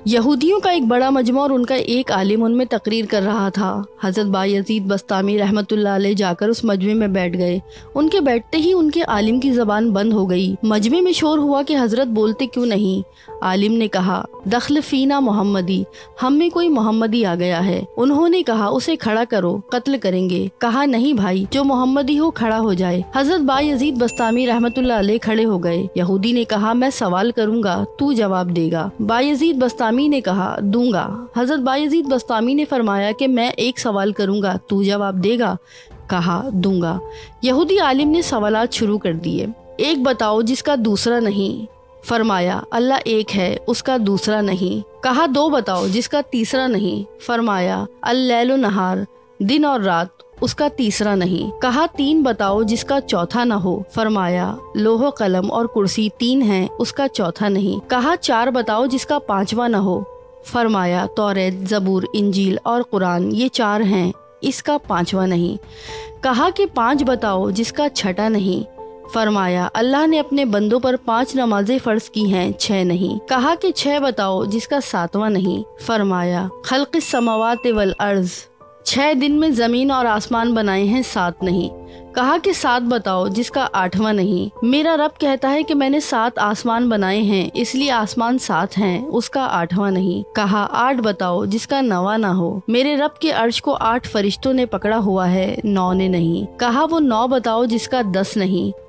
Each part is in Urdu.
یہودیوں کا ایک بڑا مجمع اور ان کا ایک عالم ان میں تقریر کر رہا تھا۔ حضرت بایزید بسطامی رحمۃ اللہ علیہ جا کر اس مجمع میں بیٹھ گئے۔ ان کے بیٹھتے ہی ان کے عالم کی زبان بند ہو گئی۔ مجمع میں شور ہوا کہ حضرت بولتے کیوں نہیں؟ عالم نے کہا، دخل فینا محمدی، ہم میں کوئی محمدی آ گیا ہے۔ انہوں نے کہا، اسے کھڑا کرو، قتل کریں گے۔ کہا، نہیں بھائی، جو محمدی ہو کھڑا ہو جائے۔ حضرت بایزید بسطامی رحمۃ اللہ علیہ کھڑے ہو گئے۔ یہودی نے کہا، میں سوال کروں گا، تو جواب دے گا۔ بایزید بسطامی نے کہا، دوں گا۔ حضرت بایزید بسطامی نے فرمایا کہ میں ایک سوال کروں گا، تو جواب دے گا؟ کہا، دوں گا۔ یہودی عالم نے سوالات شروع کر دیے۔ ایک بتاؤ جس کا دوسرا نہیں؟ فرمایا، اللہ ایک ہے، اس کا دوسرا نہیں۔ کہا، دو بتاؤ جس کا تیسرا نہیں؟ فرمایا، اللیل و نہار، دن اور رات، اس کا تیسرا نہیں۔ کہا، تین بتاؤ جس کا چوتھا نہ ہو؟ فرمایا، لوح و قلم اور کرسی، تین ہیں، اس کا چوتھا نہیں۔ کہا، چار بتاؤ جس کا پانچواں نہ ہو؟ فرمایا، توریت، زبور، انجیل اور قرآن، یہ چار ہیں، اس کا پانچواں نہیں۔ کہا کہ پانچ بتاؤ جس کا چھٹا نہیں؟ فرمایا، اللہ نے اپنے بندوں پر 5 نمازیں فرض کی ہیں، 6 نہیں۔ کہا کہ 6 بتاؤ جس کا 7واں نہیں؟ فرمایا، خلق السماوات والارض، 6 دن میں زمین اور آسمان بنائے ہیں، 7 نہیں۔ کہا کہ 7 بتاؤ جس کا 8واں نہیں؟ میرا رب کہتا ہے کہ میں نے 7 آسمان بنائے ہیں، اس لیے آسمان 7 ہیں، اس کا 8واں نہیں۔ کہا، 8 بتاؤ جس کا 9واں نہ ہو؟ میرے رب کے عرش کو 8 فرشتوں نے پکڑا ہوا ہے، 9 نے نہیں۔ کہا، وہ 9 بتاؤ جس کا 10 نہیں؟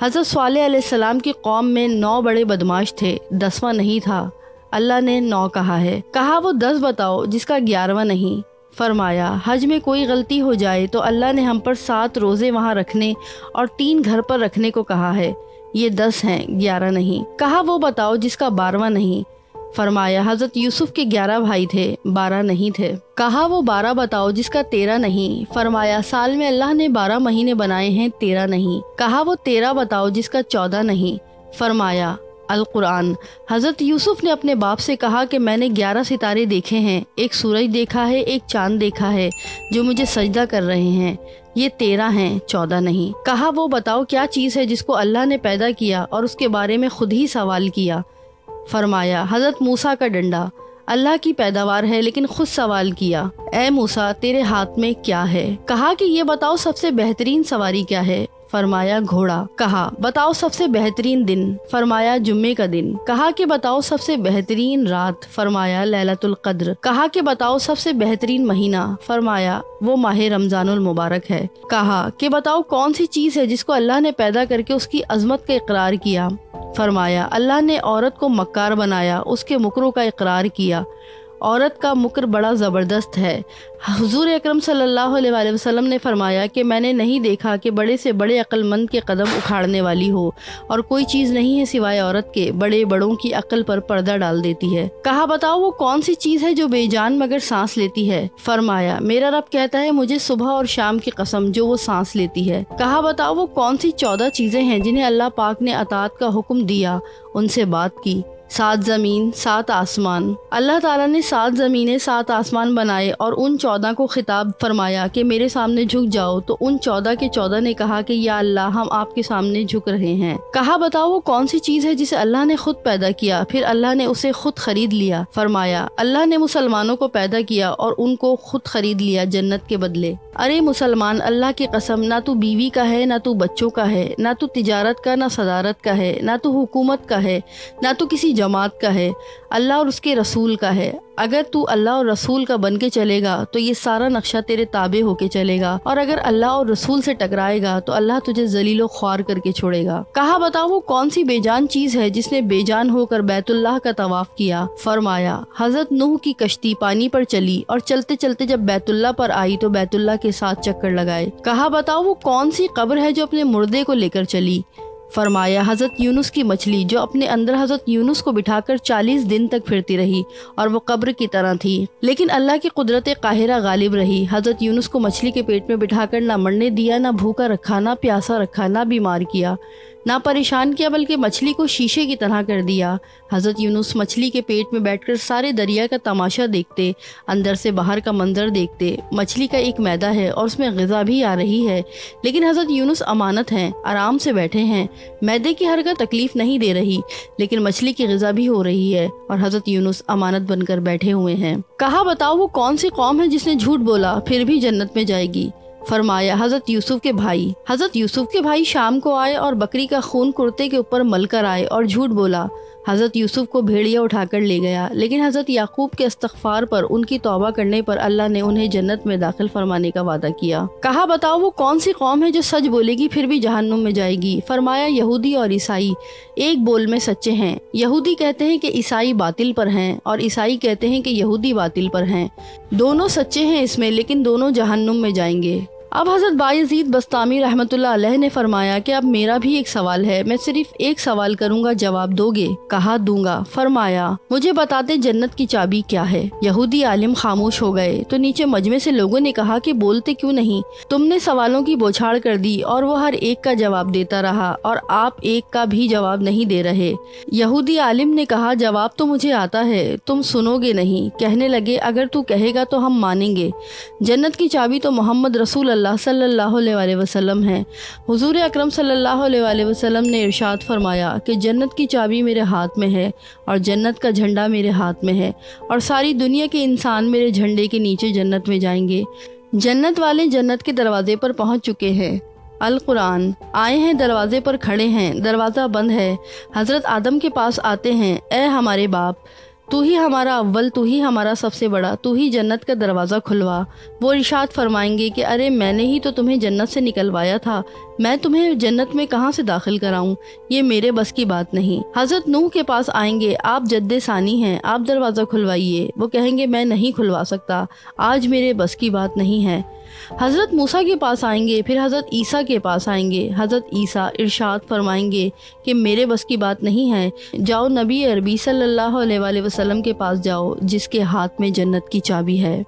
حضرت صالح علیہ السلام کی قوم میں 9 بڑے بدماش تھے، 10واں نہیں تھا، اللہ نے 9 کہا ہے۔ کہا، وہ 10 بتاؤ جس کا 11واں نہیں؟ فرمایا، حج میں کوئی غلطی ہو جائے تو اللہ نے ہم پر 7 روزے وہاں رکھنے اور 3 گھر پر رکھنے کو کہا ہے، یہ 10 ہیں، 11 نہیں۔ کہا، وہ بتاؤ جس کا 12واں نہیں؟ فرمایا، حضرت یوسف کے 11 بھائی تھے، 12 نہیں تھے۔ کہا، وہ 12 بتاؤ جس کا 13 نہیں؟ فرمایا، سال میں اللہ نے 12 مہینے بنائے ہیں، 13 نہیں۔ کہا، وہ 13 بتاؤ جس کا 14 نہیں؟ فرمایا، القرآن۔ حضرت یوسف نے اپنے باپ سے کہا کہ میں نے 11 ستارے دیکھے ہیں، ایک سورج دیکھا ہے، ایک چاند دیکھا ہے جو مجھے سجدہ کر رہے ہیں، یہ 13 ہیں، 14 نہیں۔ کہا، وہ بتاؤ کیا چیز ہے جس کو اللہ نے پیدا کیا اور اس کے بارے میں خود ہی سوال کیا؟ فرمایا، حضرت موسیٰ کا ڈنڈا، اللہ کی پیداوار ہے لیکن خود سوال کیا، اے موسیٰ تیرے ہاتھ میں کیا ہے؟ کہا کہ یہ بتاؤ سب سے بہترین سواری کیا ہے؟ فرمایا، گھوڑا۔ کہا، بتاؤ سب سے بہترین دن؟ فرمایا، جمعے کا دن۔ کہا کہ بتاؤ سب سے بہترین رات؟ فرمایا، لیلۃ القدر۔ کہا کہ بتاؤ سب سے بہترین مہینہ؟ فرمایا، وہ ماہ رمضان المبارک ہے۔ کہا کہ بتاؤ کون سی چیز ہے جس کو اللہ نے پیدا کر کے اس کی عظمت کا اقرار کیا؟ فرمایا، اللہ نے عورت کو مکار بنایا، اس کے مکروں کا اقرار کیا، عورت کا مکر بڑا زبردست ہے۔ حضور اکرم صلی اللہ علیہ وآلہ وسلم نے فرمایا کہ میں نے نہیں دیکھا کہ بڑے سے بڑے عقل مند کے قدم اکھاڑنے والی ہو، اور کوئی چیز نہیں ہے سوائے عورت کے، بڑے بڑوں کی عقل پر پردہ ڈال دیتی ہے۔ کہا، بتاؤ وہ کون سی چیز ہے جو بے جان مگر سانس لیتی ہے؟ فرمایا، میرا رب کہتا ہے مجھے صبح اور شام کی قسم جو وہ سانس لیتی ہے۔ کہا، بتاؤ وہ کون سی 14 چیزیں ہیں جنہیں اللہ پاک نے اطاعت کا حکم دیا، ان سے بات کی؟ 7 زمین، 7 آسمان۔ اللہ تعالیٰ نے 7 زمینیں، 7 آسمان بنائے اور ان 14 کو خطاب فرمایا کہ میرے سامنے جھک جاؤ، تو ان 14 کے 14 نے کہا کہ یا اللہ ہم آپ کے سامنے جھک رہے ہیں۔ کہا، بتاؤ وہ کون سی چیز ہے جسے اللہ نے خود پیدا کیا پھر اللہ نے اسے خود خرید لیا؟ فرمایا، اللہ نے مسلمانوں کو پیدا کیا اور ان کو خود خرید لیا جنت کے بدلے۔ ارے مسلمان، اللہ کی قسم، نہ تو بیوی کا ہے، نہ تو بچوں کا ہے، نہ تو تجارت کا، نہ صدارت کا ہے، نہ تو حکومت کا ہے، نہ تو کسی جماعت کا ہے، اللہ اور اس کے رسول کا ہے۔ اگر تو اللہ اور رسول کا بن کے چلے گا تو یہ سارا نقشہ تیرے تابع ہو کے چلے گا، اور اگر اللہ اور رسول سے ٹکرائے گا تو اللہ تجھے ذلیل و خوار کر کے چھوڑے گا۔ کہا، بتاؤ وہ کون سی بے جان چیز ہے جس نے بے جان ہو کر بیت اللہ کا طواف کیا؟ فرمایا، حضرت نوح کی کشتی پانی پر چلی اور چلتے چلتے جب بیت اللہ پر آئی تو بیت اللہ کے ساتھ چکر لگائے۔ کہا، بتاؤ وہ کون سی قبر ہے جو اپنے مردے کو لے کر چلی؟ فرمایا، حضرت یونس کی مچھلی جو اپنے اندر حضرت یونس کو بٹھا کر 40 دن تک پھرتی رہی اور وہ قبر کی طرح تھی، لیکن اللہ کی قدرت قاہرہ غالب رہی، حضرت یونس کو مچھلی کے پیٹ میں بٹھا کر نہ مرنے دیا، نہ بھوکا رکھا، نہ پیاسا رکھا، نہ بیمار کیا۔ نہ پریشان کیا بلکہ مچھلی کو شیشے کی طرح کر دیا۔ حضرت یونس مچھلی کے پیٹ میں بیٹھ کر سارے دریا کا تماشا دیکھتے، اندر سے باہر کا منظر دیکھتے۔ مچھلی کا ایک معدہ ہے اور اس میں غذا بھی آ رہی ہے، لیکن حضرت یونس امانت ہیں، آرام سے بیٹھے ہیں۔ معدے کی حرکت تکلیف نہیں دے رہی، لیکن مچھلی کی غذا بھی ہو رہی ہے اور حضرت یونس امانت بن کر بیٹھے ہوئے ہیں۔ کہا بتاؤ وہ کون سی قوم ہے جس نے جھوٹ بولا پھر بھی جنت میں جائے گی؟ فرمایا حضرت یوسف کے بھائی۔ حضرت یوسف کے بھائی شام کو آئے اور بکری کا خون کرتے کے اوپر مل کر آئے اور جھوٹ بولا۔ حضرت یوسف کو بھیڑیا اٹھا کر لے گیا، لیکن حضرت یعقوب کے استغفار پر، ان کی توبہ کرنے پر اللہ نے انہیں جنت میں داخل فرمانے کا وعدہ کیا۔ کہا بتاؤ وہ کون سی قوم ہے جو سچ بولے گی پھر بھی جہنم میں جائے گی؟ فرمایا یہودی اور عیسائی ایک بول میں سچے ہیں۔ یہودی کہتے ہیں کہ عیسائی باطل پر ہیں اور عیسائی کہتے ہیں کہ یہودی باطل پر ہیں، دونوں سچے ہیں اس میں، لیکن دونوں جہنم میں جائیں گے۔ اب حضرت بایزید بسطامی رحمۃ اللہ علیہ نے فرمایا کہ اب میرا بھی ایک سوال ہے، میں صرف ایک سوال کروں گا، جواب دو گے؟ کہا دوں گا۔ فرمایا مجھے بتاتے جنت کی چابی کیا ہے؟ یہودی عالم خاموش ہو گئے تو نیچے مجمع سے لوگوں نے کہا کہ بولتے کیوں نہیں؟ تم نے سوالوں کی بوچھاڑ کر دی اور وہ ہر ایک کا جواب دیتا رہا اور آپ ایک کا بھی جواب نہیں دے رہے۔ یہودی عالم نے کہا جواب تو مجھے آتا ہے، تم سنو گے نہیں۔ کہنے لگے اگر تو کہے گا تو ہم مانیں گے۔ جنت کی چابی تو محمد رسول اللہ صلی اللہ علیہ وسلم ہے۔ حضور اکرم صلی اللہ علیہ وسلم نے ارشاد فرمایا کہ جنت کی چابی میرے ہاتھ میں ہے اور جنت کا جھنڈا میرے ہاتھ میں ہے اور ساری دنیا کے انسان میرے جھنڈے کے نیچے جنت میں جائیں گے۔ جنت والے جنت کے دروازے پر پہنچ چکے ہیں۔ القرآن آئے ہیں، دروازے پر کھڑے ہیں، دروازہ بند ہے۔ حضرت آدم کے پاس آتے ہیں، اے ہمارے باپ، تو ہی ہمارا اول، تو ہی ہمارا سب سے بڑا، تو ہی جنت کا دروازہ کھلوا۔ وہ ارشاد فرمائیں گے کہ ارے میں نے ہی تو تمہیں جنت سے نکلوایا تھا، میں تمہیں جنت میں کہاں سے داخل کراؤں، یہ میرے بس کی بات نہیں۔ حضرت نوح کے پاس آئیں گے، آپ جد ثانی ہیں، آپ دروازہ کھلوائیے۔ وہ کہیں گے میں نہیں کھلوا سکتا، آج میرے بس کی بات نہیں ہے۔ حضرت موسیٰ کے پاس آئیں گے، پھر حضرت عیسیٰ کے پاس آئیں گے۔ حضرت عیسیٰ ارشاد فرمائیں گے کہ میرے بس کی بات نہیں ہے، جاؤ نبی عربی صلی اللہ علیہ وسلم کے پاس جاؤ، جس کے ہاتھ میں جنت کی چابی ہے۔